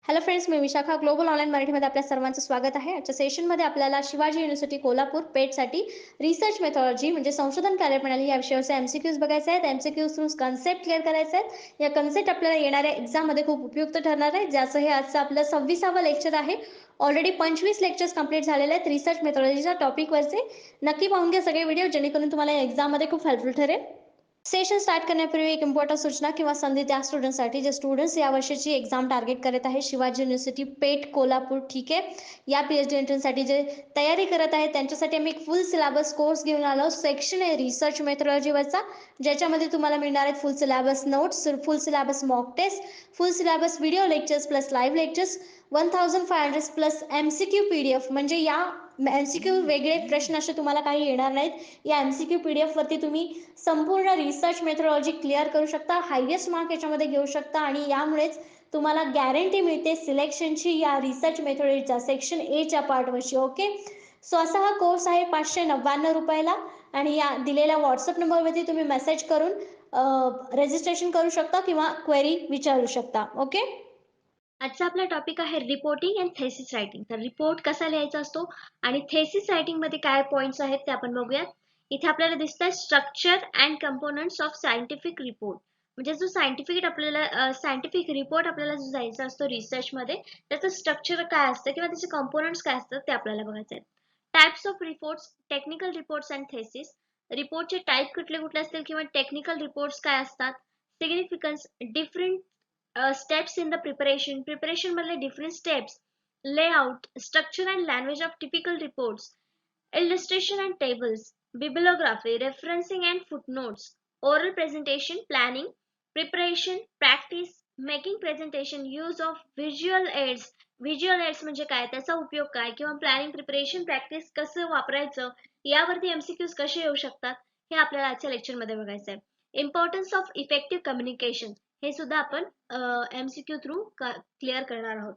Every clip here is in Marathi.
हॅलो फ्रेंड्स, मी विशाखा. ग्लोबल ऑनलाईन मराठीमध्ये आपल्या सर्वांचं स्वागत आहे. आजच्या सेशनमध्ये आपल्याला शिवाजी युनिव्हर्सिटी कोल्हापूर पेटसाठी रिसर्च मेथॉलॉजी म्हणजे संशोधन कार्यप्रणाली या विषयावरचे एमसीक्यूज बघायचे आहेत. एमसीक्यूज थ्रू कन्सेप्ट क्लिअर करायचे आहेत. या कन्सेप्ट आपल्याला येणाऱ्या एक्झाममध्ये खूप उपयुक्त ठरणार आहे, ज्याचं हे आजचं आपलं 26वा लेक्चर आहे. ऑलरेडी 25 लेक्चर्स कंप्लीट झालेले आहेत रिसर्च मेथॉलॉजीच्या टॉपिकवरचे. नक्की पाहून घ्या सगळे व्हिडिओ, जेणेकरून तुम्हाला या एक्झाममध्ये खूप हेल्पफुल ठरेल. सेशन स्टार्ट करण्यापूर्वी एक इम्पॉर्टंट सूचना किंवा संधी त्या स्टुडंटसाठी जे स्टुडंट्स या वर्षीची एक्झाम टार्गेट करत आहे शिवाजी युनिव्हर्सिटी पेट कोल्हापूर. ठीक आहे, या पीएचडी एंट्रन्ससाठी जे तयारी करत आहेत त्यांच्यासाठी आम्ही एक फुल सिलेबस कोर्स घेऊन आलो. सेक्शन आहे रिसर्च मेथॉलॉजीवरचा, ज्याच्यामध्ये तुम्हाला मिळणार आहेत full syllabus notes, full syllabus mock test, full syllabus video lectures plus live lectures, 1500 plus MCQ PDF. म्हणजे या एमसीक्यू वेगळे प्रश्न असे तुम्हाला काही येणार नाहीत. या एमसीक्यू पीडीएफ वरती तुम्ही संपूर्ण रिसर्च मेथॉलॉजी क्लिअर करू शकता, हायेस्ट मार्क याच्यामध्ये घेऊ शकता आणि यामुळेच तुम्हाला गॅरंटी मिळते सिलेक्शनची या रिसर्च मेथॉलॉजीचा सेक्शन एच्या पार्टवरची. ओके, सो असा हा कोर्स आहे 599 रुपयाला आणि या दिलेल्या व्हॉट्सअप नंबरवरती तुम्ही मेसेज करून रजिस्ट्रेशन करू शकता किंवा क्वेरी विचारू शकता. ओके, आजचा आपला टॉपिक आहे रिपोर्टिंग अँड थेसिस रायटिंग. तर रिपोर्ट कसा लिहायचा असतो आणि थेसिस रायटिंग मध्ये काय पॉइंट्स आहेत ते आपण बघूयात. इथे आपल्याला दिसतंय structure and components of scientific report. म्हणजे जो सायंटिफिक रिपोर्ट आपल्याला जो जायचा असतो रिसर्च मध्ये, त्याचं स्ट्रक्चर काय असतं किंवा त्याचे कंपोनंट्स काय असतात ते आपल्याला बघायचे आहेत. Types of reports, technical reports and thesis. रिपोर्टचे टाइप कुठले कुठले असतील किंवा टेक्निकल रिपोर्ट्स काय असतात. Significance, different steps in the preparation मधले different steps, layout, structure and language of typical reports, illustration and tables, bibliography, referencing and footnotes, oral presentation, planning, preparation, practice, making presentation, use of visual aids म्हणजे काय, त्याचा उपयोग काय, किंवा प्लॅनिंग, प्रिपरेशन, प्रॅक्टिस कसं वापरायचं, यावरती एमसीक्यूज कसे येऊ शकतात हे आपल्याला आजच्या लेक्चर मध्ये बघायचं आहे. इम्पॉर्टन्स ऑफ इफेक्टिव्ह कम्युनिकेशन हे सुद्धा आपण एमसीक्यू थ्रू क्लिअर करणार आहोत.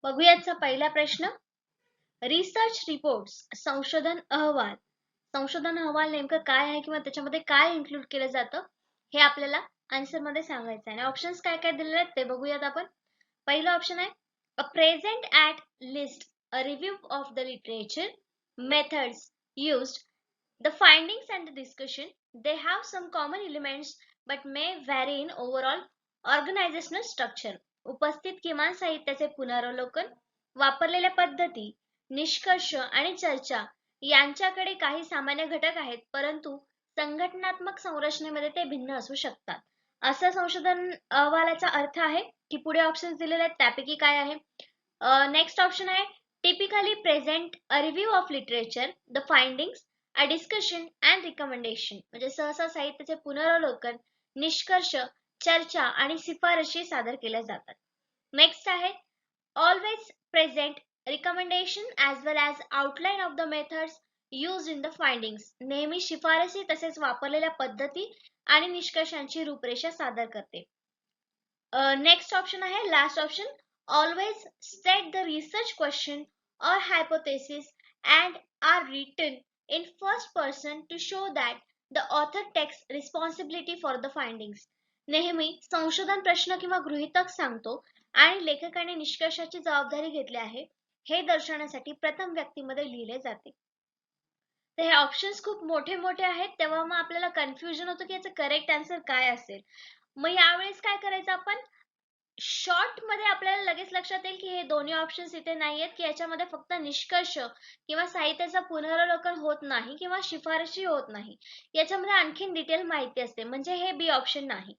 बघूयाचा पहिला प्रश्न. रिसर्च रिपोर्ट्स, संशोधन अहवाल. संशोधन अहवाल नेमकं काय आहे किंवा त्याच्यामध्ये काय इन्क्लूड केलं जातं हे आपल्याला आन्सर मध्ये सांगायचं आहे. आणि ऑप्शन्स काय काय दिलेले आहेत ते बघूयात आपण. पहिलं ऑप्शन आहे a present at least a review of the literature, methods used, the findings and the discussion. They have some common elements but may vary in overall organizational structure. उपस्थित किमान साहित्याचे पुनरावलोकन, वापरलेल्या पद्धती, निष्कर्ष आणि चर्चा यांच्याकडे काही सामान्य घटक आहेत, परंतु संघटनात्मक संरचनेमध्ये ते भिन्न असू शकतात. असं संशोधन अहवालाचा अर्थ आहे की पुढे ऑप्शन्स दिलेले आहेत त्यापैकी काय आहे. नेक्स्ट ऑप्शन आहे typically present a review of literature, the findings, a discussion and recommendation. म्हणजे सहसा साहित्याचे पुनरावलोकन, निष्कर्ष, चर्चा आणि शिफारशी सादर केल्या जातात. नेक्स्ट आहे always present recommendation as well as outline of the methods use in the findings. नेहमी शिफारसी तसेच वापरलेल्या पद्धती आणि निष्कर्षांची रूपरेषा सादर करते. नेक्स्ट ऑप्शन आहे last option always state the research question or hypothesis and are written in first person to show that the author takes responsibility for the findings. नेहमी संशोधन प्रश्न किंवा गृहीतक सांगतो आणि लेखकाने निष्कर्षाची जबाबदारी घेतली आहे हे दर्शवण्यासाठी प्रथम व्यक्तीमध्ये लिहिले जाते. तर हे ऑप्शन्स खूप मोठे मोठे आहेत, तेव्हा मग आपल्याला कन्फ्युजन होतं की याचं करेक्ट आन्सर काय असेल. मग यावेळेस काय करायचं आपण, शॉर्ट मध्ये आपल्याला लगेच लक्षात येईल की हे दोन्ही ऑप्शन्स इथे नाहीयेत, की याच्यामध्ये फक्त निष्कर्ष किंवा साहित्याचं पुनरावलोकन होत नाही किंवा शिफारशी होत नाही. याच्यामध्ये आणखीन डिटेल माहिती असते, म्हणजे हे बी ऑप्शन नाही.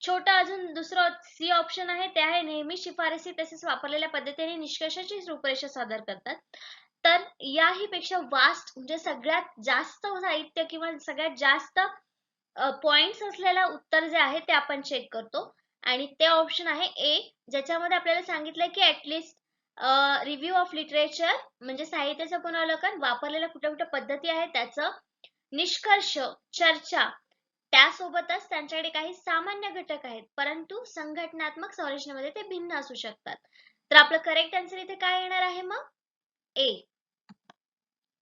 छोटं अजून दुसरं सी ऑप्शन आहे, ते आहे नेहमी शिफारसी तसेच वापरलेल्या पद्धतीने निष्कर्षाची रूपरेषा सादर करतात. तर याही पेक्षा वास्ट म्हणजे सगळ्यात जास्त साहित्य किंवा सगळ्यात जास्त पॉइंट्स असलेलं उत्तर जे आहे ते आपण चेक करतो आणि ते ऑप्शन आहे ए, ज्याच्यामध्ये आपल्याला सांगितलंय की ऍटलिस्ट रिव्ह्यू ऑफ लिटरेचर म्हणजे साहित्याचं पुनरावलोकन, वापरलेल्या कुठल्या कुठल्या पद्धती आहेत त्याचं, निष्कर्ष, चर्चा, त्यासोबतच त्यांच्याकडे काही सामान्य घटक आहेत परंतु संघटनात्मक संरचनेमध्ये ते भिन्न असू शकतात. तर आपलं करेक्ट आन्सर इथे काय येणार आहे मग, ए.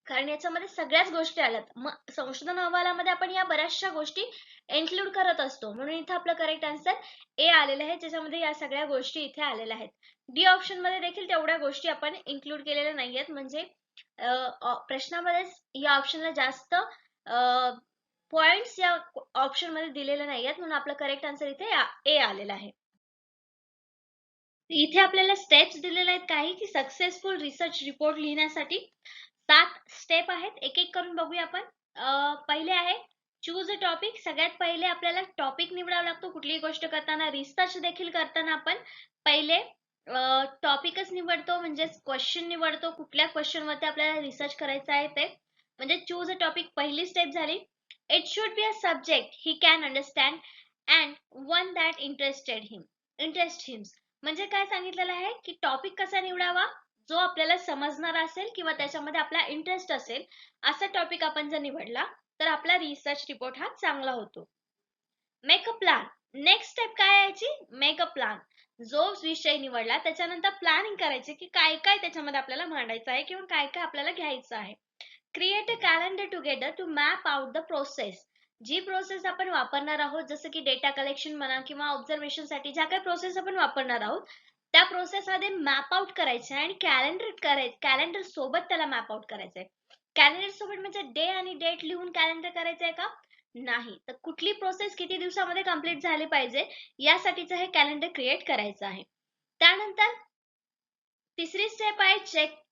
कारण याच्यामध्ये सगळ्याच गोष्टी आल्यात. मग संशोधन अहवालामध्ये आपण या बऱ्याचशा गोष्टी इन्क्लूड करत असतो, म्हणून इथे आपलं करेक्ट आन्सर ए आलेलं आहे, ज्याच्यामध्ये या सगळ्या गोष्टी इथे आलेल्या आहेत. डी ऑप्शन मध्ये देखील तेवढ्या गोष्टी आपण इन्क्लूड केलेल्या नाहीयेत, म्हणजे प्रश्नामध्ये या ऑप्शनला जास्त पॉइंट्स या ऑप्शन मध्ये दिलेले नाहीयेत, म्हणून आपलं करेक्ट आन्सर इथे ए आलेला आहे. इथे आपल्याला स्टेप्स दिलेले आहेत काही, की सक्सेसफुल रिसर्च रिपोर्ट लिहिण्यासाठी 7 स्टेप आहेत. एक एक करून बघूया आपण. पहिले आहे चूज अ टॉपिक. सगळ्यात पहिले आपल्याला टॉपिक निवडावा लागतो. कुठलीही गोष्ट करताना, रिसर्च देखील करताना आपण पहिले टॉपिकच निवडतो, म्हणजे क्वेश्चन निवडतो, कुठल्या क्वेश्चन वरती आपल्याला रिसर्च करायचं आहे ते, म्हणजे चूज अ टॉपिक पहिली स्टेप झाली. It should be a subject he can understand and one that interest him. म्हणजे काय सांगितलेलं आहे, की टॉपिक कसा निवडावा, जो आपल्याला समजणार असेल किंवा त्याच्यामध्ये आपला इंटरेस्ट असेल, असा टॉपिक आपण जर निवडला तर आपला रिसर्च रिपोर्ट हा चांगला होतो. Make a plan. Next step काय यायची, मेक अ प्लॅन. जो विषय निवडला त्याच्यानंतर प्लॅनिंग करायची, की काय काय त्याच्यामध्ये आपल्याला मांडायचं आहे किंवा काय काय आपल्याला घ्यायचं आहे. Create a calendar together to map out the process. जी प्रोसेस आपण वापरणार आहोत, जसं की डेटा कलेक्शन म्हणा किंवा ऑब्झर्वेशन साठी ज्या काही प्रोसेस आपण वापरणार आहोत, त्या प्रोसेस मध्ये मॅप आउट करायचे आणि कॅलेंडर सोबत त्याला मॅप आउट करायचंय. कॅलेंडर सोबत म्हणजे डे आणि डेट लिहून कॅलेंडर करायचंय का, नाही. तर कुठली प्रोसेस किती दिवसामध्ये कंप्लीट झाली पाहिजे यासाठीचं हे कॅलेंडर क्रिएट करायचं आहे. त्यानंतर तिसरी स्टेप आहे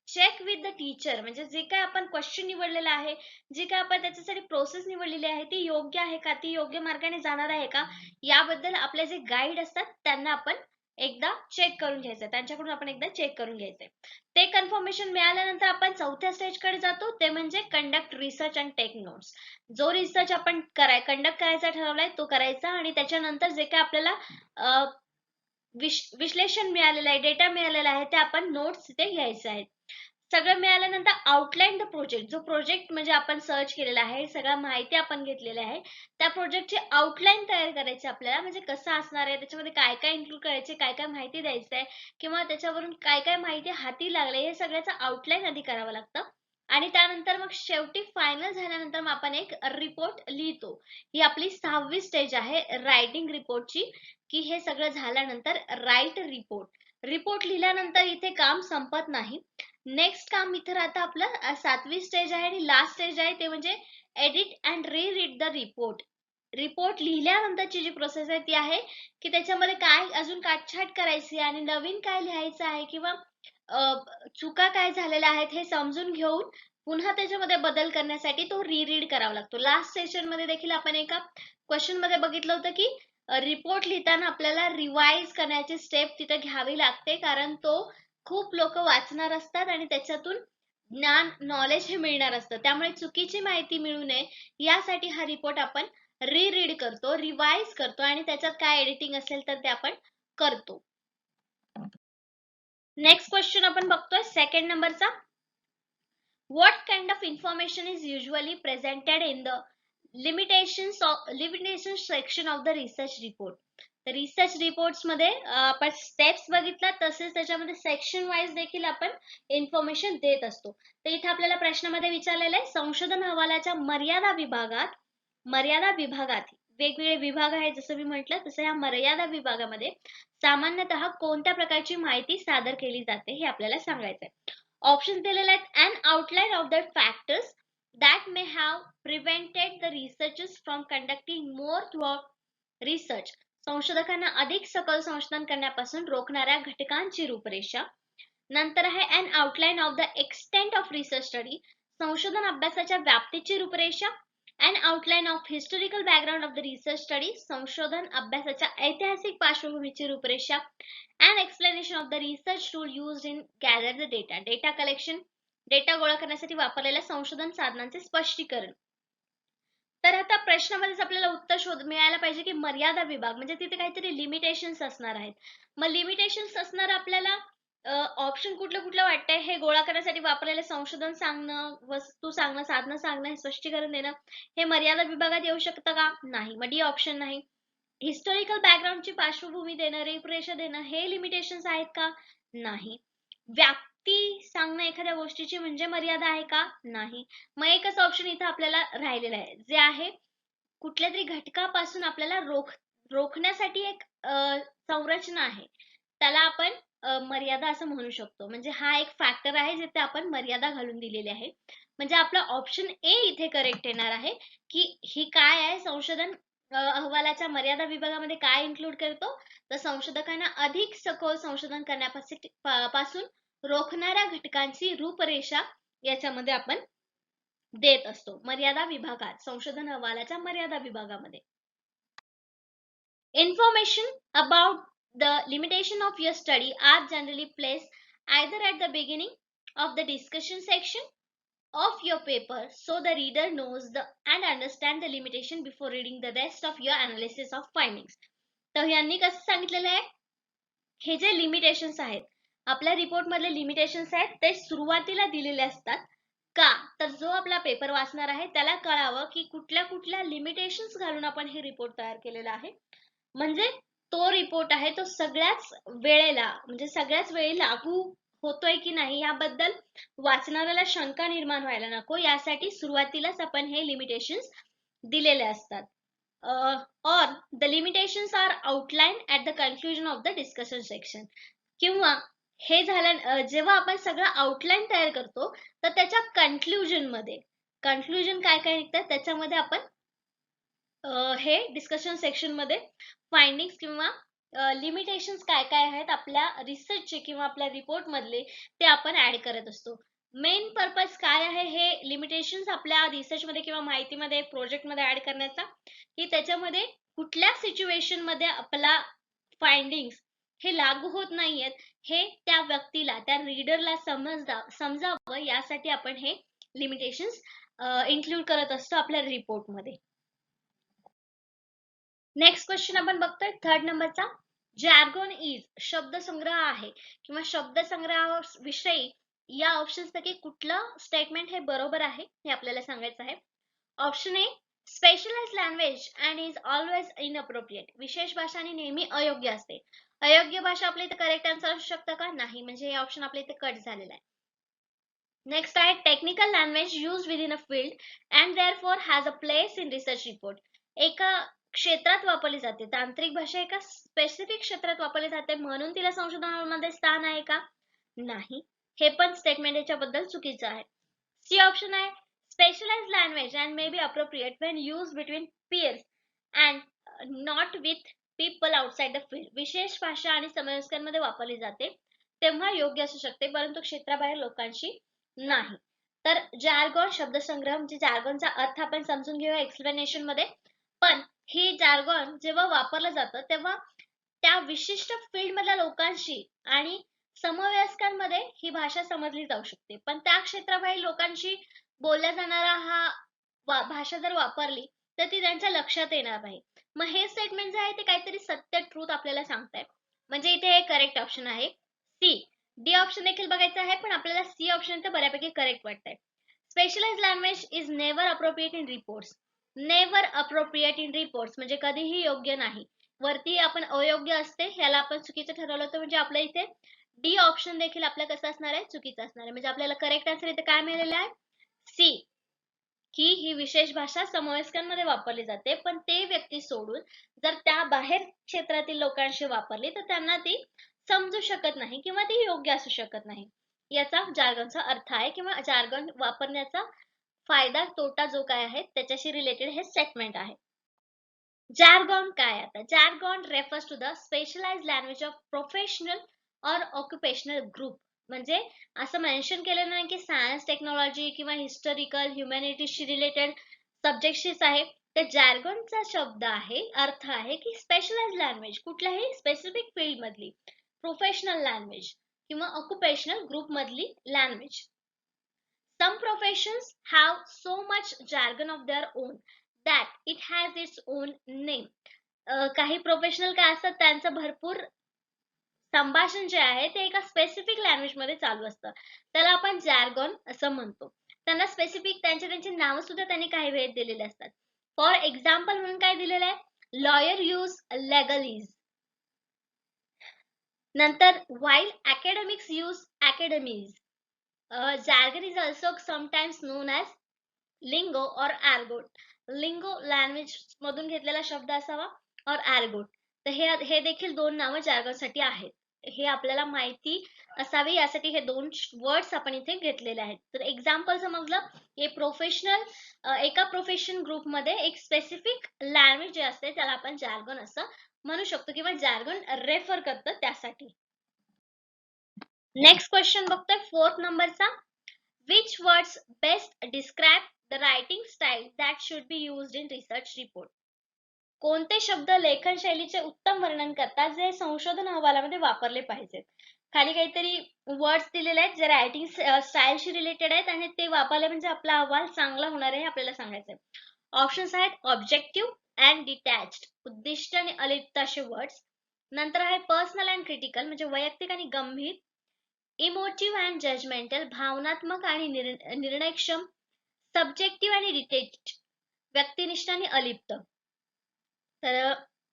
चेक विथ द टीचर. म्हणजे जे काय आपण क्वेश्चन निवडलेला आहे, जी काय आपण त्याच्यासाठी प्रोसेस निवडलेली आहे, ती योग्य आहे का, ती योग्य मार्गाने जाणार आहे का, याबद्दल आपले जे गाईड असतात त्यांना आपण एकदा चेक करून घ्यायचं, त्यांच्याकडून आपण एकदा चेक करून घ्यायचंय. ते कन्फर्मेशन मिळाल्यानंतर आपण चौथ्या स्टेज कडे जातो, ते म्हणजे conduct research and take notes. जो रिसर्च आपण कंडक्ट करायचा ठरवलाय तो करायचा, आणि त्याच्यानंतर जे काय आपल्याला विश्लेषण मिळालेलं आहे, डेटा मिळालेला आहे, ते आपण नोट्स तिथे घ्यायचे आहेत. सगळं मिळाल्यानंतर आउटलाईन द प्रोजेक्ट. जो प्रोजेक्ट म्हणजे आपण सर्च केलेला आहे, सगळ्या माहिती आपण घेतलेली आहे, त्या प्रोजेक्टची आउटलाईन तयार करायची आपल्याला, म्हणजे कसं असणार आहे, त्याच्यामध्ये काय काय इन्क्लूड करायचे, काय काय माहिती द्यायचं आहे किंवा त्याच्यावरून काय काय माहिती हाती लागले, हे सगळ्याचं आउटलाईन आधी करावं लागतं. आणि त्यानंतर मग शेवटी फायनल झाल्यानंतर मग आपण एक रिपोर्ट लिहितो. ही आपली 6वी स्टेज आहे रायटिंग रिपोर्टची, की हे सगळं झाल्यानंतर राईट रिपोर्ट लिहिल्यानंतर इथे काम संपत नाही. नेक्स्ट काम इथे राहतं आपलं 7वी स्टेज आहे आणि लास्ट स्टेज आहे, ते म्हणजे edit and read the report लिहिल्यानंतरची जी प्रोसेस आहे ती आहे, की त्याच्यामध्ये काय अजून काटछाट करायची आणि नवीन काय लिहायचं आहे किंवा चुका काय झालेल्या आहेत हे समजून घेऊन पुन्हा त्याच्यामध्ये बदल करण्यासाठी तो रीड करावा लागतो. लास्ट सेशन मध्ये देखील आपण एका क्वेश्चन मध्ये बघितलं होतं, की रिपोर्ट लिहिताना आपल्याला रिवाइज करण्याची स्टेप तिथे घ्यावी लागते, कारण तो खूप लोक वाचणार असतात आणि त्याच्यातून नॉलेज हे मिळणार असतं. त्यामुळे चुकीची माहिती मिळू नये यासाठी हा रिपोर्ट आपण रीड करतो, रिवाइज करतो आणि त्याच्यात काय एडिटिंग असेल तर ते आपण करतो. नेक्स्ट क्वेश्चन आपण बघतोय सेकंड नंबरचा. What kind of information is usually presented in the limitations section of the research report? तर रिसर्च रिपोर्ट्स मध्ये आपण स्टेप्स बघितला, तसेच त्याच्यामध्ये सेक्शन वाईज देखील आपण इन्फॉर्मेशन देत असतो. तर इथे आपल्याला प्रश्नामध्ये विचारलेलं आहे, संशोधन अहवालाच्या मर्यादा विभागात वेगवेगळे विभाग आहेत, जसं मी म्हटलं तसं या मर्यादा विभागामध्ये सामान्यतः कोणत्या प्रकारची माहिती सादर केली जाते हे आपल्याला सांगायचं आहे. ऑप्शन दिलेले आहेत. An outline of the factors that may have prevented the researchers from conducting more thorough research. संशोधकांना अधिक सखोल संशोधन करण्यापासून रोखणाऱ्या घटकांची रूपरेषा. नंतर आहे an outline of the extent of research study. संशोधन अभ्यासाच्या व्याप्तीची रूपरेषा. An outline of historical background of the research study. संशोधन अभ्यासाच्या ऐतिहासिक पार्श्वभूमीची रूपरेषा. An explanation of the research tool used in gather the data. Data collection, data गोळा करण्यासाठी वापरलेल्या संशोधन साधनांचे स्पष्टीकरण. तर आता प्रश्नामध्येच आपल्याला उत्तर मिळायला पाहिजे, की मर्यादा विभाग म्हणजे तिथे काहीतरी लिमिटेशन्स असणार आहेत. मग लिमिटेशन्स असणार आपल्याला ऑप्शन कुठलं वाटतंय, हे गोळा करण्यासाठी वापरलेले संशोधन सांगणं, वस्तू सांगणं, साधनं सांगणं, हे स्पष्टीकरण देणं, हे मर्यादा विभागात येऊ शकतं का, नाही. मग डी ऑप्शन नाही. हिस्टॉरिकल बॅकग्राऊंडची पार्श्वभूमी देणं, रूपरेषा देणं, हे लिमिटेशन्स आहेत का, नाही. व्यक्ती सांगणं एखाद्या गोष्टीची म्हणजे मर्यादा आहे का? नाही. मग एकच ऑप्शन इथं आपल्याला राहिलेलं आहे, जे आहे कुठल्या तरी घटकापासून आपल्याला रोखण्यासाठी एक संरचना आहे. त्याला आपण मर्यादा असं म्हणू शकतो. म्हणजे हा एक फॅक्टर आहे जिथे आपण मर्यादा घालून दिलेली आहे. म्हणजे आपला ऑप्शन ए इथे करेक्ट येणार आहे, की ही काय आहे संशोधन अहवालाच्या मर्यादा विभागामध्ये काय इन्क्लूड करतो? तर संशोधकांना अधिक सखोल संशोधन पासून रोखणाऱ्या घटकांची रूपरेषा याच्यामध्ये आपण देत असतो. मर्यादा विभागात, संशोधन अहवालाच्या मर्यादा विभागामध्ये. Information about the limitation of your study are generally placed either at the beginning of the discussion section of your paper so the reader knows and understand the limitation before reading the rest of your analysis of findings. तर यांनी कसं सांगितलेलं आहे, हे जे लिमिटेशन्स आहेत, आपल्या रिपोर्ट मधले लिमिटेशन्स आहेत ते सुरुवातीला दिलेले असतात. का? तर जो आपला पेपर वाचणार आहे त्याला कळावं की कुठल्या कुठल्या लिमिटेशन्स घालून आपण हे रिपोर्ट तयार केलेला आहे. म्हणजे तो रिपोर्ट आहे तो सगळ्याच वेळेला म्हणजे सगळ्याच वेळी लागू होतोय की नाही याबद्दल वाचणाऱ्याला शंका निर्माण व्हायला नको, यासाठी सुरुवातीलाच आपण हे लिमिटेशन्स दिलेले असतात. or the limitations are outlined at the conclusion of the discussion section. किंवा हे झालं जेव्हा आपण सगळं आउटलाईन तयार करतो तर त्याच्या कन्क्लुजन मध्ये काय काय निघतात त्याच्यामध्ये आपण हे डिस्कशन सेक्शन मध्ये फाइंडिंग्स किंवा लिमिटेशन्स काय काय आहेत आपल्या रिसर्चचे किंवा आपल्या रिपोर्ट मधले ते आपण ऍड करत असतो. मेन पर्पज काय आहे हे लिमिटेशन्स आपल्या रिसर्च मध्ये किंवा माहितीमध्ये प्रोजेक्ट मध्ये ऍड करण्याचा, की त्याच्यामध्ये कुठल्या सिच्युएशन मध्ये आपला फाइंडिंग्स हे लागू होत नाहीयेत हे त्या व्यक्तीला त्या रीडरला समजावं यासाठी आपण हे लिमिटेशन्स इन्क्लूड करत असतो आपल्या रिपोर्ट मध्ये. नेक्स्ट क्वेश्चन आपण बघतोय थर्ड नंबरचा. जॅर्गोन इज शब्दसंग्रह आहे किंवा शब्दसंग्रहाविषयी या ऑप्शन्स पैकी कुठलं स्टेटमेंट हे बरोबर आहे हे आपल्याला सांगायचं आहे. Option A, specialised language and is always inappropriate. विशेष भाषा आणि नेहमी अयोग्य असते. अयोग्य भाषा आपल्या इथे करेक्ट आन्सर असू शकतं का? नाही, म्हणजे हे ऑप्शन आपल्या इथे कट झालेलं आहे. नेक्स्ट आहे technical language use with in a field and therefore has a place in research report. एका क्षेत्रात वापरली जाते, तांत्रिक भाषा एका स्पेसिफिक क्षेत्रात वापरली जाते म्हणून तिला संशोधनामध्ये स्थान आहे का? नाही, हे पण स्टेटमेंट याच्याबद्दल चुकीचं आहे. सी ऑप्शन आहे, specialised language and may be appropriate when use between peers and not with people outside the field. विशेष भाषा आणि समवयस्कांमध्ये वापरली जाते तेव्हा योग्य असू शकते, परंतु क्षेत्राबाहेर लोकांशी नाही. तर जार्गॉन शब्दसंग्रह म्हणजे जार्गॉनचा अर्थ आपण समजून घेऊया एक्सप्लेनेशन मध्ये. पण हे जार्गॉन जेव्हा वापरलं जातं तेव्हा त्या विशिष्ट फील्ड मधल्या लोकांशी आणि समवयस्कांमध्ये ही भाषा समजली जाऊ शकते, पण त्या क्षेत्राबाहेर लोकांशी बोलल्या जाणारा हा भाषा जर वापरली तर ती त्यांच्या लक्षात येणार नाही. मग हे स्टेटमेंट जे आहे ते काहीतरी सत्य ट्रूथ आपल्याला सांगताय, म्हणजे इथे हे करेक्ट ऑप्शन आहे सी. डी ऑप्शन देखील बघायचं आहे पण आपल्याला सी ऑप्शन तर बऱ्यापैकी करेक्ट वाटतंय. Specialised language is never appropriate in reports. Never appropriate in reports म्हणजे कधीही योग्य नाही. वरती आपण अयोग्य असते ह्याला आपण चुकीचं ठरवलं होतं, म्हणजे आपल्या इथे डी ऑप्शन देखील आपलं कसं असणार आहे, चुकीचं असणार आहे. म्हणजे आपल्याला करेक्ट आन्सर इथे काय मिळालेलं आहे, सी, की ही विशेष भाषा समवयस्कांमध्ये वापरली जाते, पण ते व्यक्ती सोडून जर त्या बाहेर क्षेत्रातील लोकांशी वापरली तर त्यांना ती समजू शकत नाही किंवा ती योग्य असू शकत नाही. याचा जार्गनचा अर्थ आहे किंवा जार्गन वापरण्याचा फायदा तोटा जो काय आहे त्याच्याशी रिलेटेड हे स्टेटमेंट आहे. जार्गॉन काय आता? Jargon refers to the specialised language of professional और ऑक्युपेशनल ग्रुप. म्हणजे असं मेन्शन केलं नाही की सायन्स टेक्नॉलॉजी किंवा हिस्टॉरिकल ह्युमॅनिटीशी रिलेटेड सब्जेक्टशीच आहे. तर जार्गॉनचा शब्द आहे, अर्थ आहे की स्पेशलाइज्ड लँग्वेज कुठल्याही स्पेसिफिक फील्ड मधली, प्रोफेशनल लँग्वेज किंवा ऑक्युपेशनल ग्रुप मधली language. Some professions have so much jargon of their own that it has its own name. काही प्रोफेशनल काय असतात त्यांचं भरपूर संभाषण जे आहे ते एका स्पेसिफिक लँग्वेज मध्ये चालू असतं, त्याला आपण जार्गॉन असं म्हणतो. त्यांना स्पेसिफिक त्यांचे नाव सुद्धा त्यांनी काही वेळेत दिलेले असतात. फॉर एक्झाम्पल म्हणून काय दिलेलं आहे, लॉयर यूज लेगलीज. नंतर while academics use academies. Jargon is also sometimes known as lingo or argot. Lingo language मधून घेतलेला शब्द असावा और argot. तर हे देखील दोन नावं jargon साठी आहेत. हे आपल्याला माहिती असावी यासाठी हे दोन वर्ड्स आपण इथे घेतलेले आहेत. तर एक्झाम्पल समजलं, हे प्रोफेशनल एका प्रोफेशन ग्रुप मध्ये एक स्पेसिफिक लँग्वेज जे असते त्याला आपण जार्गन असं म्हणू शकतो किंवा जार्गन रेफर करतं त्यासाठी. नेक्स्ट क्वेश्चन बघतोय 4th नंबरचा. Which words best describe the writing style that should be used in research report? कोणते शब्द लेखन शैलीचे उत्तम वर्णन करतात जे संशोधन अहवालामध्ये वापरले पाहिजेत? खाली काहीतरी वर्ड्स दिलेले आहेत जे रायटिंग स्टाईलशी रिलेटेड आहेत आणि ते वापरले म्हणजे आपला अहवाल चांगला होणार आहे आपल्याला सांगायचंय. ऑप्शन्स आहेत ऑब्जेक्टिव्ह अँड डिटॅच्ड, उद्दिष्ट आणि अलिप्त असे वर्ड्स. नंतर आहे पर्सनल अँड क्रिटिकल म्हणजे वैयक्तिक आणि गंभीर. इमोटिव्ह अँड जजमेंटल, भावनात्मक आणि निर्णयक्षम. सब्जेक्टिव्ह आणि डिटेच्ड, व्यक्तिनिष्ठ आणि अलिप्त. तर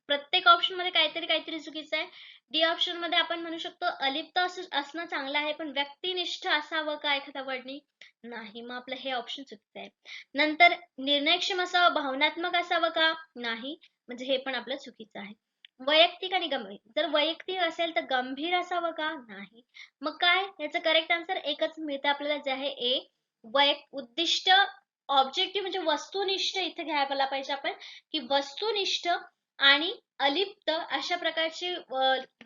प्रत्येक ऑप्शन मध्ये काहीतरी चुकीचं आहे. डी ऑप्शन मध्ये आपण म्हणू शकतो अलिप्त असणं चांगलं आहे, पण व्यक्तिनिष्ठ असावं का एखाद्या वर्डनी? नाही, मग आपलं हे ऑप्शन चुकीचं आहे. नंतर निर्णयक्षम असावं, भावनात्मक असावं का? नाही, म्हणजे हे पण आपलं चुकीचं आहे. वैयक्तिक आणि गंभीर, जर वैयक्तिक असेल तर गंभीर असावं का? नाही. मग काय याचं करेक्ट आन्सर एकच मिळतं आपल्याला, जे आहे ए, उद्दिष्ट. ऑब्जेक्टिव्ह म्हणजे वस्तुनिष्ठ इथे घ्यायला पाहिजे आपण, की वस्तुनिष्ठ आणि अलिप्त अशा प्रकारची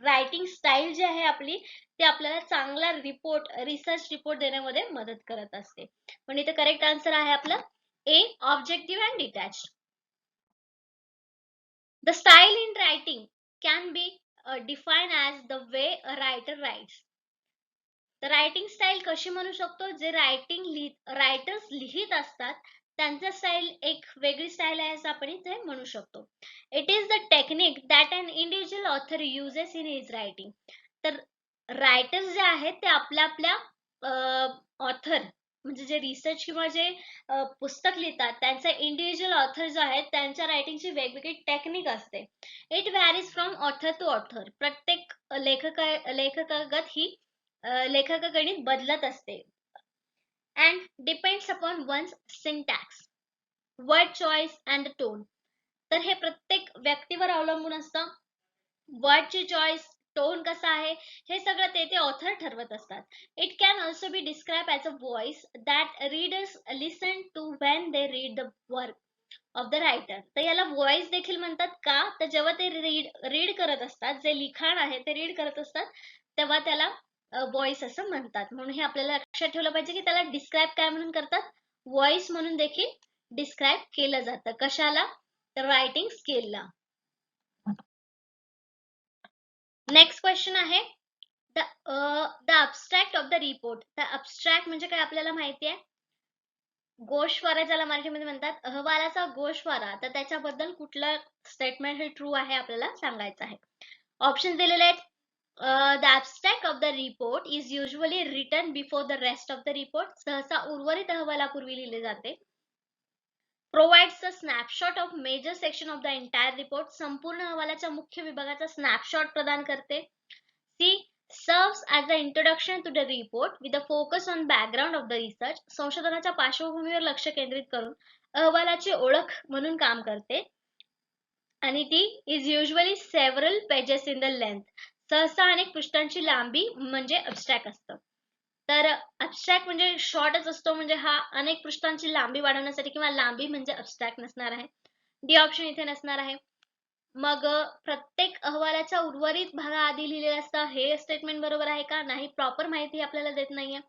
रायटिंग स्टाईल जी आहे आपली ती आपल्याला चांगला रिसर्च रिपोर्ट देण्यामध्ये मदत करत असते. पण इथे करेक्ट आन्सर आहे आपलं A, objective and detached. The style in writing can be defined as the way a writer writes. तर रायटिंग स्टाईल कशी म्हणू शकतो? जे रायटर्स लिहित असतात त्यांचा स्टाईल एक वेगळी स्टाईल आहे असं आपण इथे म्हणू शकतो. It is the technique that an individual author uses in his writing. तर रायटर्स जे आहेत ते आपल्या ऑथर म्हणजे जे रिसर्च किंवा जे पुस्तक लिहितात त्यांचा इंडिव्हिज्युअल ऑथर जो आहे त्यांच्या रायटिंगची वेगवेगळी टेक्निक असते. It varies from author to author. प्रत्येक लेखकागत ही लेखकागणिक बदलत असते. And depends upon one's syntax, word choice and tone. तर हे प्रत्येक व्यक्तीवर अवलंबून असतं. वर्डची चॉईस, टोन कसा आहे हे सगळं ते ऑथर ठरवत असतात. It can also be describe as a voice that readers listen to when they read the work of the writer. तर याला व्हॉइस देखील म्हणतात का? तर जेव्हा ते रीड करत असतात, जे लिखाण आहे ते रीड करत असतात तेव्हा त्याला व्हॉइस असं म्हणतात. म्हणून हे आपल्याला लक्षात ठेवलं पाहिजे की त्याला डिस्क्राइब काय म्हणून करतात? व्हॉइस म्हणून देखील डिस्क्राइब केलं जातं. कशाला? तर रायटिंग स्किलला. नेक्स्ट क्वेश्चन आहे the abstract of the report. तर अबस्ट्रॅक्ट म्हणजे काय आपल्याला माहिती आहे? गोषवारा ज्याला मराठीमध्ये म्हणतात, अहवालाचा गोषवारा. तर त्याच्याबद्दल कुठलं स्टेटमेंट हे ट्रू आहे आपल्याला सांगायचं आहे. ऑप्शन दिलेले आहेत. The abstract of the report is usually written before the rest of the report. सहसा उर्वरित अहवालापूर्वी लिहिले जाते. Provides a snapshot of major section of the entire report. संपूर्ण अहवालाच्या मुख्य विभागाचा स्नॅपशॉट प्रदान करते. C serves as the introduction to the report with a focus on background of the research. संशोधनाच्या पार्श्वभूमीवर लक्ष केंद्रित करून अहवालाची ओळख म्हणून काम करते. आणि ती is usually several pages in the length. सहसा अनेक पृष्ठांची लांबी म्हणजे अबस्ट्रॅक्ट असतं. तर अबस्ट्रॅक्ट म्हणजे शॉर्टच असतो, म्हणजे हा अनेक पृष्ठांची लांबी वाढवण्यासाठी किंवा लांबी म्हणजे अबस्ट्रॅक्ट नसणार आहे. डी ऑप्शन इथे नसणार आहे. मग प्रत्येक अहवालाच्या उर्वरित भागाआधी लिहिलेलं असतं हे स्टेटमेंट बरोबर आहे का? नाही, प्रॉपर माहिती आपल्याला देत नाहीये.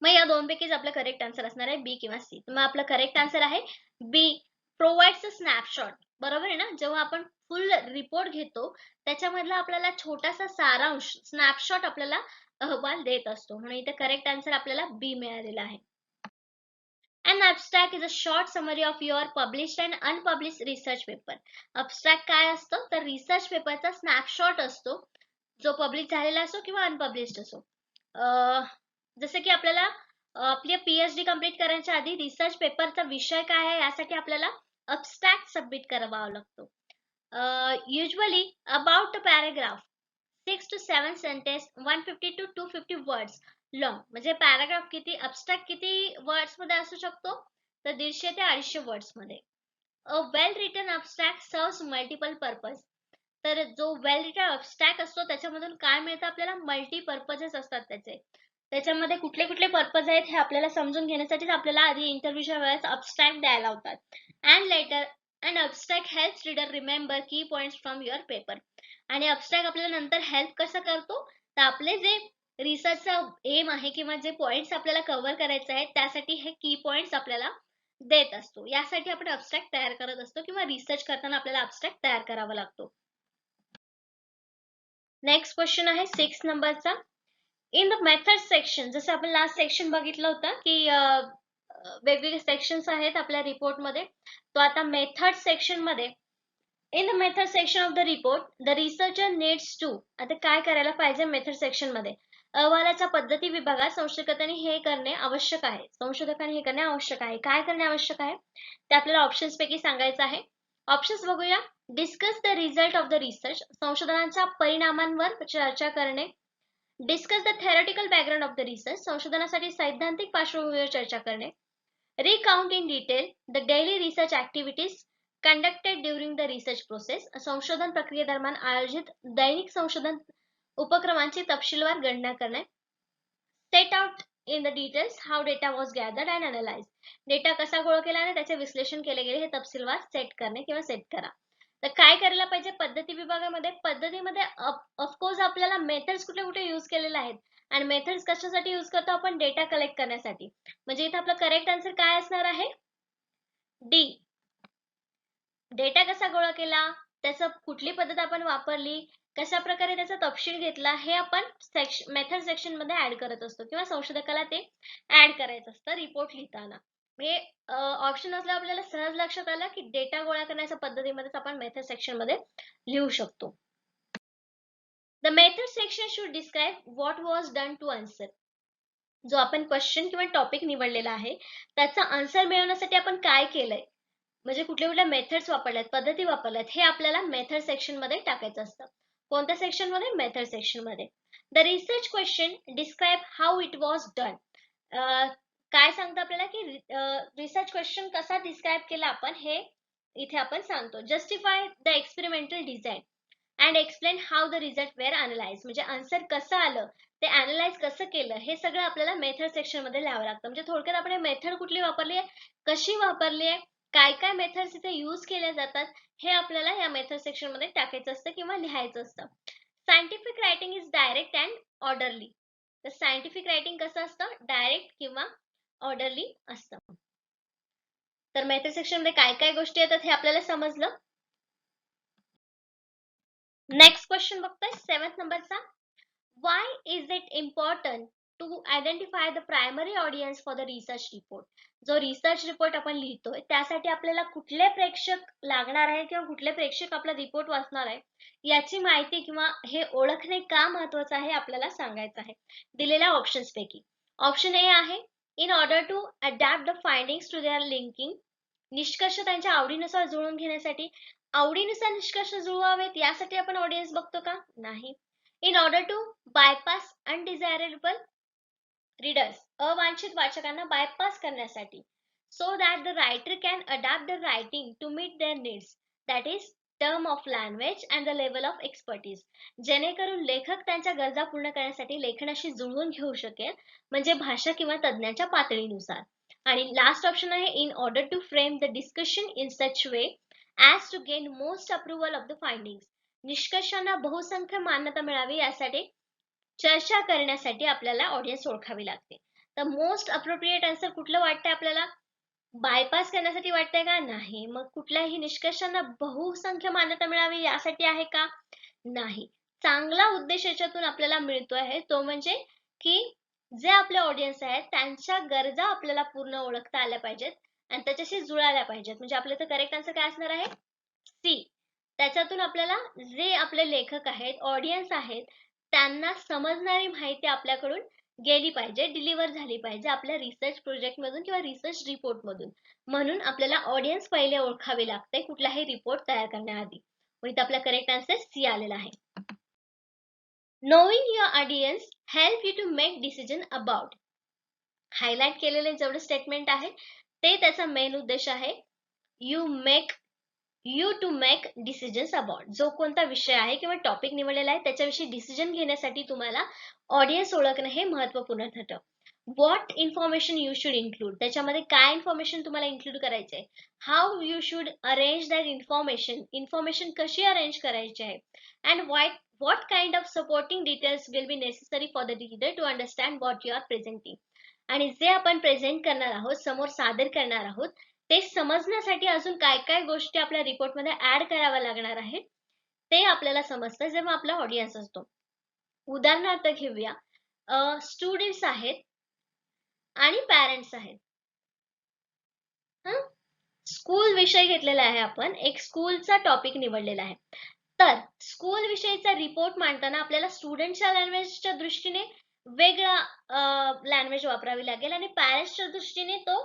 मग या दोनपैकीच आपलं करेक्ट आन्सर असणार आहे बी किंवा सी. मग आपलं करेक्ट आन्सर आहे बी, प्रोव्हाइड्स अ स्नॅपशॉट. बरोबर आहे ना? जेव्हा आपण फुल रिपोर्ट घेतो त्याच्यामधला आपल्याला छोटासा सारांश स्नॅपशॉट आपल्याला अहवाल देत असतो. म्हणून इथे करेक्ट आन्सर आपल्याला बी मिळालेला आहे. An abstract is a short summary of your published and unpublished research paper. Abstract काय असतं? तर रिसर्च पेपरचा स्नॅपशॉट असतो जो पब्लिश झालेला असो किंवा अनपब्लिश्ड असो. जसं की आपल्याला आपली PhD कंप्लीट करण्याच्या आधी रिसर्च पेपरचा विषय काय आहे यासाठी आपल्याला अबस्ट्रॅक्ट सबमिट करावा लागतो. Usually about a paragraph 6 to 7 sentence 150 to 250 words long. म्हणजे पॅराग्राफ किती, अब्स्ट्रॅक्ट किती वर्ड्स मध्ये असू शकतो, तर 150 ते 250 वर्ड्स मध्ये. A well written abstract serves multiple purpose. तर जो वेल रिटन अब्स्ट्रॅक्ट असतो त्याच्यामधून काय मिळतं आपल्याला, मल्टीपर्पजेस असतात त्याचे. त्याच्यामध्ये कुठले कुठले पर्पज आहेत हे आपल्याला समजून घेण्यासाठीच आपल्याला आधी इंटरव्ह्यूच्या वेळेस अब्स्ट्रॅक्ट द्यायला होतात. And later and abstract helps reader remember key points from your paper. आणि अब्स्ट्रॅक्ट आपल्याला नंतर हेल्प कसं करतो, तर आपले जे रिसर्चचा एम आहे किंवा जे पॉइंट्स आपल्याला कव्हर करायचे आहेत त्यासाठी हे की पॉइंट्स आपल्याला देत असतो. यासाठी आपण अब्स्ट्रॅक्ट तयार करत असतो किंवा रिसर्च करताना आपल्याला अब्स्ट्रॅक्ट तयार करावा लागतो. नेक्स्ट क्वेश्चन आहे 6 नंबरचा. इन द मेथड सेक्शन, जसं आपण लास्ट सेक्शन बघितलं होतं की वेगवेगळे सेक्शन्स आहेत आपल्या रिपोर्ट मध्ये. तो आता मेथड सेक्शन मध्ये, in the method section of the report the researcher needs to. आता काय करायला पाहिजे मेथड सेक्शन मध्ये, अहवालाच्या पद्धती विभागात संशोधकांनी हे करणे आवश्यक आहे. संशोधकांनी हे करणे आवश्यक आहे. काय करणे आवश्यक आहे ते आपल्याला ऑप्शन्स पैकी सांगायचं आहे. ऑप्शन्स बघूया. Discuss the result of the research, संशोधनाच्या परिणामांवर चर्चा करणे. Discuss the theoretical background of the research, संशोधनासाठी सैद्धांतिक पार्श्वभूमीवर चर्चा करणे. Recount in detail the daily research activities conducted during the research process, संशोधन प्रक्रियेदरम्यान आयोजित दैनिक संशोधन उपक्रमांची तपशीलवार गणना करणे. Set out in the details how data was gathered and analyse, data कसा गोळा केला आणि त्याचे विश्लेषण केले गेले हे तपशीलवार सेट करणे किंवा सेट करा. तर काय करायला पाहिजे पद्धती विभागामध्ये, पद्धतीमध्ये ऑफकोर्स आपल्याला मेथड्स कुठले कुठे यूज केलेले आहेत आणि मेथड्स कशासाठी यूज करतो आपण, डेटा कलेक्ट करण्यासाठी. म्हणजे इथे आपलं करेक्ट आन्सर काय असणार आहे, डी. डेटा कसा गोळा केला, त्याचं कुठली पद्धत आपण वापरली, कशा प्रकारे त्याचा तपशील घेतला, हे आपण मेथड सेक्शन मध्ये ऍड करत असतो किंवा संशोधकाला ते ऍड करायचं असतं रिपोर्ट लिहिताना. म्हणजे ऑप्शन असल्यावर आपल्याला सहज लक्षात आलं की डेटा गोळा करण्याच्या पद्धतीमध्येच आपण मेथड सेक्शन मध्ये लिहू शकतो. The method section should describe what was done to answer. जो आपण क्वेश्चन किंवा टॉपिक निवडलेला आहे त्याचा आन्सर मिळवण्यासाठी आपण काय केलंय, म्हणजे कुठल्या कुठल्या मेथड्स वापरल्यात, पद्धती वापरल्यात, हे आपल्याला मेथड सेक्शन मध्ये टाकायचं असतं. कोणत्या सेक्शन मध्ये, मेथड सेक्शन मध्ये. The research question describe how it was done. काय सांगतं आपल्याला की रिसर्च क्वेश्चन कसा डिस्क्राइब केला आपण हे इथे आपण सांगतो. Justify the experimental design and explain how the result were analyse, म्हणजे आन्सर कसं आलं ते अनालाइज कसं केलं हे सगळं आपल्याला मेथड सेक्शन मध्ये लिहावं लागतं. म्हणजे थोडक्यात आपण मेथड कुठली वापरली आहे, कशी वापरली आहे, काय काय मेथड्स इथे यूज केल्या जातात हे आपल्याला या मेथड सेक्शन मध्ये टाकायचं असतं किंवा लिहायचं असतं. Scientific writing is direct and orderly. तर सायंटिफिक रायटिंग कसं असतं, डायरेक्ट किंवा ऑर्डरली असतं. तर मेथड सेक्शन मध्ये काय काय गोष्टी येतात हे आपल्याला समजलं. नेक्स्ट क्वेश्चन बघतोय 7th नंबरचा. Why is it important to identify the primary audience for the research report? जो रिसर्च रिपोर्ट आपण लिहितोय त्यासाठी आपल्याला कुठले प्रेक्षक लागणार आहे किंवा कुठले प्रेक्षक आपला रिपोर्ट वाचणार आहे याची माहिती किंवा हे ओळखणे का महत्वाचं आहे आपल्याला सांगायचं आहे दिलेल्या ऑप्शन्स पैकी. ऑप्शन ए आहे in order to adapt the findings to their linking, निष्कर्ष त्यांच्या आवडीनुसार जुळवून घेण्यासाठी. आवडीनुसार निष्कर्ष जुळवावेत यासाठी आपण ऑडियन्स बघतो का, नाही. In order to bypass undesirable readers, अवांछित वाचकांना बायपास करण्यासाठी. So that the writer can adapt the writing to meet their needs, that is term of language and the level of expertise, जेणेकरून लेखक त्यांच्या गरजा पूर्ण करण्यासाठी लेखनाशी जुळवून घेऊ शकेल, म्हणजे भाषा किंवा तज्ञाच्या पातळीनुसार. आणि लास्ट ऑप्शन आहे in order to frame the discussion in such way as to gain most approval of the findings, निष्कर्षांना बहुसंख्य मान्यता मिळावी यासाठी चर्चा करण्यासाठी आपल्याला ऑडियन्स ओळखावी लागते. तर मोस्ट अप्रोप्रिएट आन्सर कुठलं वाटतंय आपल्याला, बायपास करण्यासाठी वाटतंय का, नाही. मग कुठल्याही निष्कर्षांना बहुसंख्य मान्यता मिळावी यासाठी आहे का, नाही. चांगला उद्देश याच्यातून आपल्याला मिळतो आहे तो म्हणजे की जे आपले ऑडियन्स आहेत त्यांच्या गरजा आपल्याला पूर्ण ओळखता आल्या पाहिजेत आणि त्याच्याशी जुळाल्या पाहिजेत. म्हणजे आपलं तर करेक्ट आन्सर काय असणार आहे, सी. त्याच्यातून आपल्याला जे आपले लेखक आहेत, ऑडियन्स आहेत, त्यांना समजणारी माहिती आपल्याकडून गेली पाहिजे, डिलिव्हर झाली पाहिजे आपल्या रिसर्च प्रोजेक्ट मधून किंवा रिसर्च रिपोर्ट मधून. म्हणून आपल्याला ऑडियन्स पहिले ओळखावे लागते कुठलाही रिपोर्ट तयार करण्याआधी. मग इथे आपला करेक्ट आन्सर सी आलेला आहे. Knowing your audience help you to make decision about. Highlight केलेले जेवढे स्टेटमेंट आहे ते त्याचा मेन उद्देश आहे. You to make decisions about. जो कोणता विषय आहे किंवा टॉपिक निवडलेला आहे त्याच्याविषयी डिसिजन घेण्यासाठी तुम्हाला ऑडियन्स ओळखणं हे महत्वपूर्ण ठरतं. What information you should include. त्याच्यामध्ये काय इन्फॉर्मेशन तुम्हाला इन्क्लूड करायचे आहे. How you should arrange that information कशी अरेंज करायची आहे. And what kind of supporting details will be necessary for the reader to understand what you are presenting. आणि जे आपण प्रेझेंट करणार आहोत, समोर सादर करणार आहोत, ते समजण्यासाठी अजून काय काय गोष्टी आपल्या रिपोर्टमध्ये ऍड कराव्या लागणार आहेत ते आपल्याला समजतं जेव्हा आपला ऑडियन्स असतो. उदाहरणार्थ घेऊया, स्टुडंट्स आहेत आणि पॅरेंट्स आहेत. स्कूल विषय घेतलेला आहे आपण, एक स्कूलचा टॉपिक निवडलेला आहे. तर स्कूल विषयीचा रिपोर्ट मांडताना आपल्याला स्टुडंटच्या लँग्वेजच्या दृष्टीने वेगळा लँग्वेज वापरावी लागेल आणि पॅरेंट्सच्या दृष्टीने तो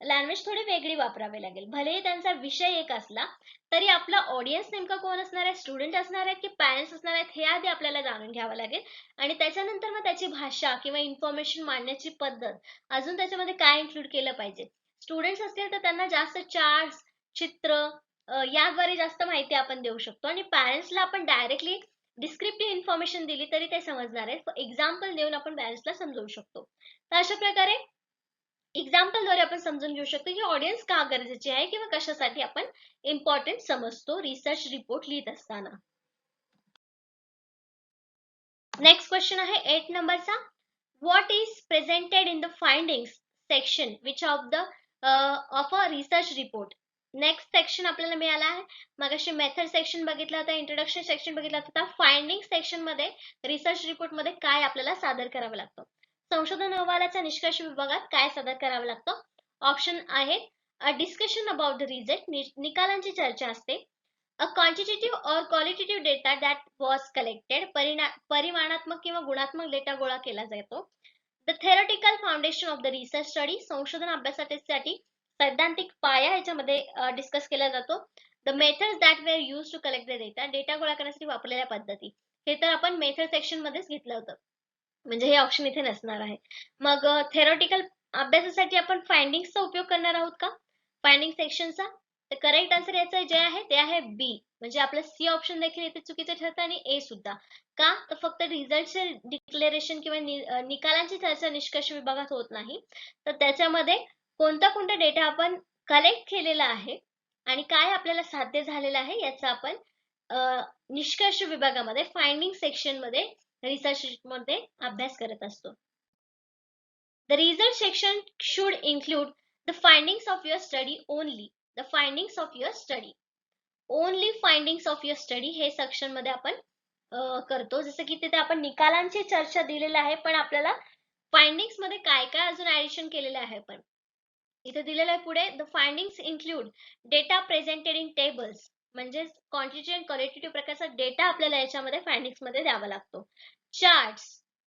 लँग्वेज थोडी वेगळी वापरावी लागेल. भलेही त्यांचा विषय एक असला तरी आपला ऑडियन्स नेमका कोण असणार आहे, स्टुडंट असणार आहेत की पॅरेंट्स असणार आहेत हे आधी आपल्याला जाणून घ्यावं लागेल. आणि त्याच्यानंतर मग त्याची भाषा किंवा इन्फॉर्मेशन मांडण्याची पद्धत, अजून त्याच्यामध्ये काय इन्क्लूड केलं पाहिजे. स्टुडंट्स असतील तर त्यांना जास्त चार्ट्स, चित्र याद्वारे जास्त माहिती आपण देऊ शकतो आणि पॅरेंट्सला आपण डायरेक्टली डिस्क्रिप्टिव्ह इन्फॉर्मेशन दिली तरी ते समजणार आहे. एक्झाम्पल देऊन आपण पॅरेंट्सला समजवू शकतो. तर अशा प्रकारे एक्झाम्पलद्वारे आपण समजून घेऊ शकतो की ऑडियन्स का गरजेची आहे किंवा कशासाठी आपण इम्पॉर्टंट समजतो रिसर्च रिपोर्ट लिहित असताना. नेक्स्ट क्वेश्चन आहे 8 नंबरचा. What is presented in the findings section which of a research report. Next section आपल्याला मिळाला आहे. मगाशी मेथड सेक्शन बघितला होता, इंट्रोडक्शन सेक्शन बघितला होता. फाइंडिंग सेक्शन मध्ये रिसर्च रिपोर्ट मध्ये काय आपल्याला सादर करावं लागतं. संशोधन अहवालाच्या निष्कर्ष विभागात काय सादर करावं लागतं. ऑप्शन आहेत a discussion about the result, निकालांची चर्चा असते. A quantitative or qualitative data that was collected, परिमाणात्मक किंवा गुणात्मक डेटा गोळा केला जातो. The theoretical foundation of the research study, संशोधन अभ्यासासाठी सैद्धांतिक पाया याच्यामध्ये डिस्कस केला जातो. The methods that were use to collect the data, data गोळा करण्यासाठी वापरलेल्या पद्धती. हे तर आपण मेथड सेक्शन मध्येच घेतलं होतं, म्हणजे हे ऑप्शन इथे नसणार आहे. मग थेरॉटिकल अभ्यासासाठी आपण फाइंडिंग्सचा उपयोग करणार आहोत का फाइंडिंग सेक्शनचा. तर करेक्ट आन्सर याचं जे आहे ते आहे बी, म्हणजे आपलं सी ऑप्शन देखील इथे चुकीचं ठरतं आणि ए सुद्धा. का तर फक्त रिझल्टचे डिक्लेरेशन किंवा निकालांची चर्चा निष्कर्ष विभागात होत नाही, तर त्याच्यामध्ये कोणता कोणता डेटा आपण कलेक्ट केलेला आहे आणि काय आपल्याला साध्य झालेलं आहे याचा आपण निष्कर्ष विभागामध्ये फाइंडिंग सेक्शन मध्ये रिसर्च मध्ये अभ्यास करत असतो. The result section should include the findings of your study only. The findings of your study. Only findings of your study हे सेक्शन मध्ये आपण करतो. जसं की तिथे आपण निकालांची चर्चा दिलेली आहे, पण आपल्याला फाइंडिंग्स मध्ये काय काय अजून ऍडिशन केलेले आहे. पण इथे दिलेलं आहे पुढे the findings include data presented in tables, म्हणजे क्वांटिटी आणि क्वालिटेटिव्ह प्रकारचा डेटा आपल्याला याच्यामध्ये फाइंडिंग्स मध्ये द्यावा लागतो. चार्ट्स,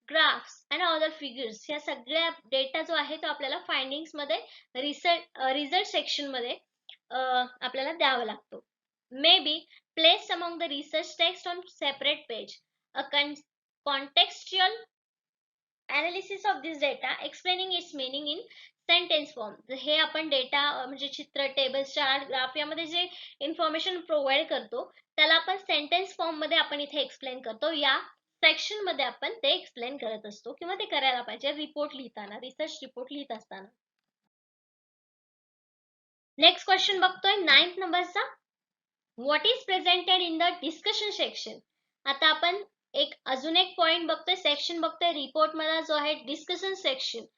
ग्राफ्स आणि अदर फिगर्स या सगळ्या डेटा जो आहे तो आपल्याला फाइंडिंग्स मध्ये रिझल्ट सेक्शन मध्ये आपल्याला द्यावा लागतो. May be place among the research text on separate page. A contextual analysis of this data explaining its meaning in sentence form. हे आपण डेटा म्हणजे चित्र, टेबल, चार्ट, ग्राफ यामध्ये जे इन्फॉर्मेशन प्रोव्हाइड करतो त्याला आपण सेंटेन्स फॉर्म मध्ये आपण इथे एक्सप्लेन करतो. या सेक्शन मध्ये आपण ते एक्सप्लेन करत असतो किंवा ते करायला पाहिजे रिपोर्ट लिहिताना, रिसर्च रिपोर्ट लिहित असताना. नेक्स्ट क्वेश्चन बघतोय 9th नंबरचा. What is presented in the discussion section. आता आपण अजून एक पॉइंट बघतोय, सेक्शन बघतोय रिपोर्ट मध्ये जो आहे डिस्कशन सेक्शन.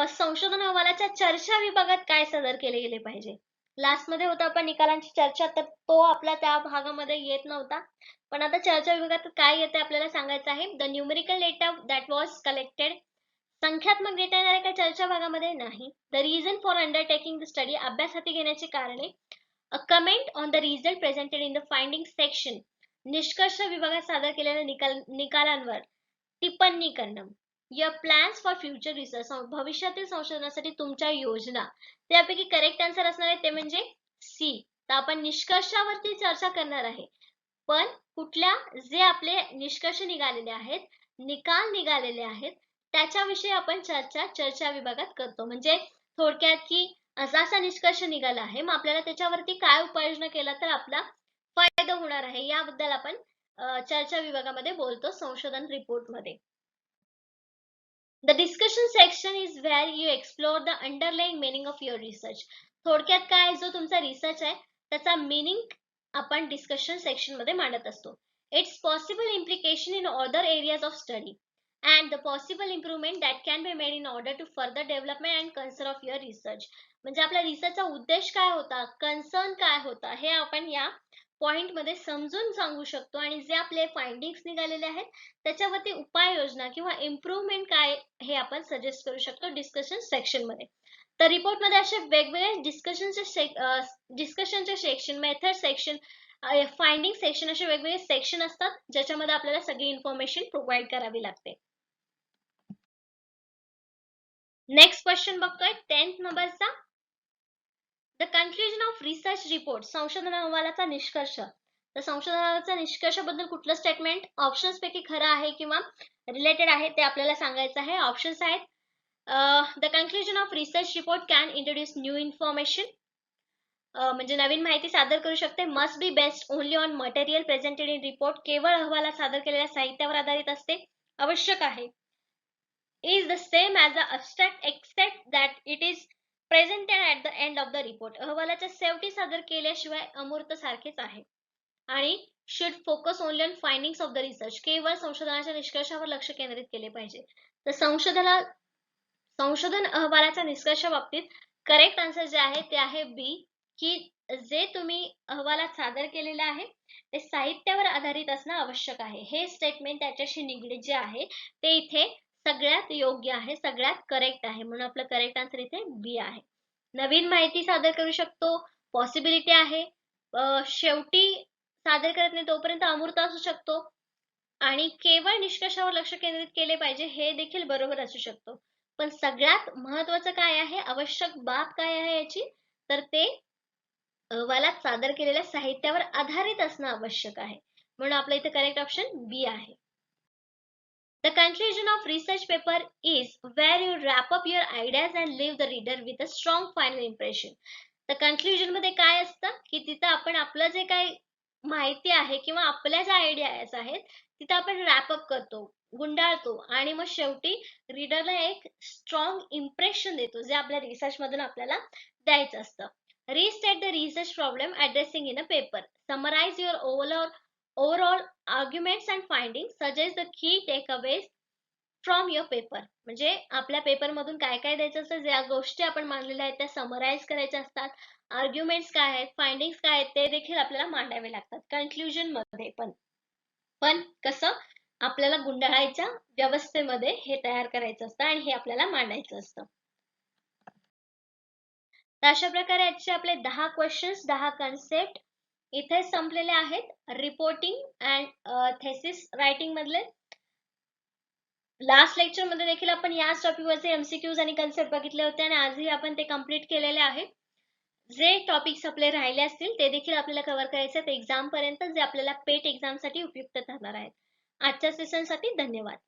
संशोधन अहवालाच्या चर्चा विभागात काय सादर केले गेले पाहिजे. लास्ट मध्ये होता आपण निकालांची चर्चा, तर तो आपला त्या भागामध्ये येत नव्हता, पण आता चर्चा विभागात काय येते आपल्याला सांगायचं आहे. The numerical data that was collected, संख्यात्मक डेटा येणार का चर्चा भागामध्ये नाही. The reason for undertaking the study, अभ्यास हाती घेण्याची कारणे. A comment on the result presented in the finding section, निष्कर्ष विभागात सादर केलेल्या निकालांवर टिप्पणी करणं. Your plans for future research, भविष्यातील संशोधनासाठी तुमच्या योजना. त्यापैकी करेक्ट आन्सर असणार आहे ते म्हणजे सी. तर आपण निष्कर्षावरती चर्चा करणार आहे, पण कुठल्या जे आपले निष्कर्ष निघालेले आहेत, निकाल निघालेले आहेत, त्याच्याविषयी आपण चर्चा विभागात करतो. म्हणजे थोडक्यात की असा निष्कर्ष निघाला आहे, मग आपल्याला त्याच्यावरती काय उपाययोजना केला तर आपला फायदा होणार आहे, याबद्दल आपण चर्चा विभागामध्ये बोलतो संशोधन रिपोर्टमध्ये. The discussion section is where you explore the underlying meaning of your research. थोडक्यात काय, जो तुमचा रिसर्च आहे त्याचा मीनिंग आपण डिस्कशन सेक्शन मध्ये मांडत असतो. Its possible implication in other areas of study and the possible improvement that can be made in order to further development and concern of your research. म्हणजे आपल्या रिसर्चचा उद्देश काय होता, कन्सर्न काय होता, हे आपण या पॉइंट मध्ये समजून सांगू शकतो आणि जे आपले फाइंडिंग्स निघालेले आहेत त्याच्यावरती उपाययोजना किंवा इम्प्रूव्हमेंट काय हे आपण सजेस्ट करू शकतो डिस्कशन सेक्शन मध्ये. तर रिपोर्ट मध्ये असे वेगवेगळे डिस्कशनचे section, method section, finding section असे वेगवेगळे सेक्शन असतात ज्याच्यामध्ये आपल्याला सगळी इन्फॉर्मेशन प्रोव्हाइड करावी लागते. नेक्स्ट क्वेश्चन बघतोय 10th नंबरचा. The conclusion of research report, संशोधन अहवालाचा निष्कर्ष. तर संशोधनाचा निष्कर्षाबद्दल कुठलं स्टेटमेंट ऑप्शन्स पैकी खरं आहे किंवा रिलेटेड आहे ते आपल्याला सांगायचं आहे. ऑप्शन्स आहेत, the conclusion of research report can introduce new information, म्हणजे नवीन माहिती सादर करू शकते. Must be based only on material presented in report, केवळ अहवालात सादर केलेल्या साहित्यावर आधारित असते. आवश्यक आहे. Is the same as the abstract except that it is presented at the end of the report, अहवालाच्या शेवटी सादर केल्याशिवाय अमूर्त सारखेच आहे. आणि should focus only on findings of the research, केवळ संशोधनाच्या निष्कर्षावर लक्ष केंद्रित केले पाहिजे. तर संशोधन अहवालाच्या निष्कर्षा बाबतीत करेक्ट आन्सर जे आहे ते आहे बी, की जे तुम्ही अहवालात सादर केलेले आहे ते साहित्यावर आधारित असणं आवश्यक आहे. हे स्टेटमेंट त्याच्याशी निगडीत जे आहे ते इथे सगळ्यात योग्य आहे, सगळ्यात करेक्ट आहे, म्हणून आपलं करेक्ट आन्सर इथे बी आहे. नवीन माहिती सादर करू शकतो, पॉसिबिलिटी आहे, शेवटी सादर करत नाही तोपर्यंत अमूर्त असू शकतो, आणि केवळ निष्कर्षावर लक्ष केंद्रित केले पाहिजे हे देखील बरोबर असू शकतो. पण सगळ्यात महत्वाचं काय आहे, आवश्यक बाब काय आहे याची, तर ते अहवालात सादर केलेल्या साहित्यावर आधारित असणं आवश्यक आहे, म्हणून आपलं इथे करेक्ट ऑप्शन बी आहे. The conclusion of research paper is where you wrap up your ideas and leave the reader with a strong final impression. तर कन्क्लुजन मध्ये काय असतं की तिथं आपण आपलं जे काही माहिती आहे किंवा आपल्या ज्या आयडियाज आहेत तिथं आपण रॅपअप करतो, गुंडाळतो आणि मग शेवटी रीडरला एक स्ट्रॉंग इम्प्रेशन देतो जे आपल्या रिसर्च मधून आपल्याला द्यायचं असतं. Restate the research problem addressing in a paper. Summarize your overall arguments and findings. Suggest the key takeaways from your paper. म्हणजे आपल्या पेपर मधून काय काय द्यायचं असतं, ज्या गोष्टी आपण मांडलेल्या आहेत त्या समराइज करायच्या असतात. आर्ग्युमेंट्स काय आहेत, फाइंडिंग्स काय आहेत ते देखील आपल्याला मांडावे लागतात कन्क्लुजन मध्ये. पण कसं, आपल्याला गुंडाळायच्या व्यवस्थेमध्ये हे तयार करायचं असतं आणि हे आपल्याला मांडायचं असतं. तर अशा प्रकारे आजचे आपले 10 क्वेश्चन्स, 10 कन्सेप्ट इथे संपलेले आहेत रिपोर्टिंग अँड थेसिस रायटिंग मधले. लास्ट लेक्चर मध्ये देखील आपण याच टॉपिक वरचे एमसीक्यूज आणि कन्सेप्ट बघितले होते आणि आजही आपण ते कंप्लीट केलेले आहे. जे टॉपिक्स आपले राहिले असतील ते देखील आपल्याला कव्हर करायचे आहेत एक्झाम पर्यंत, जे आपल्याला पेट एक्झाम साठी उपयुक्त ठरणार आहेत. आजच्या सेशन साठी धन्यवाद.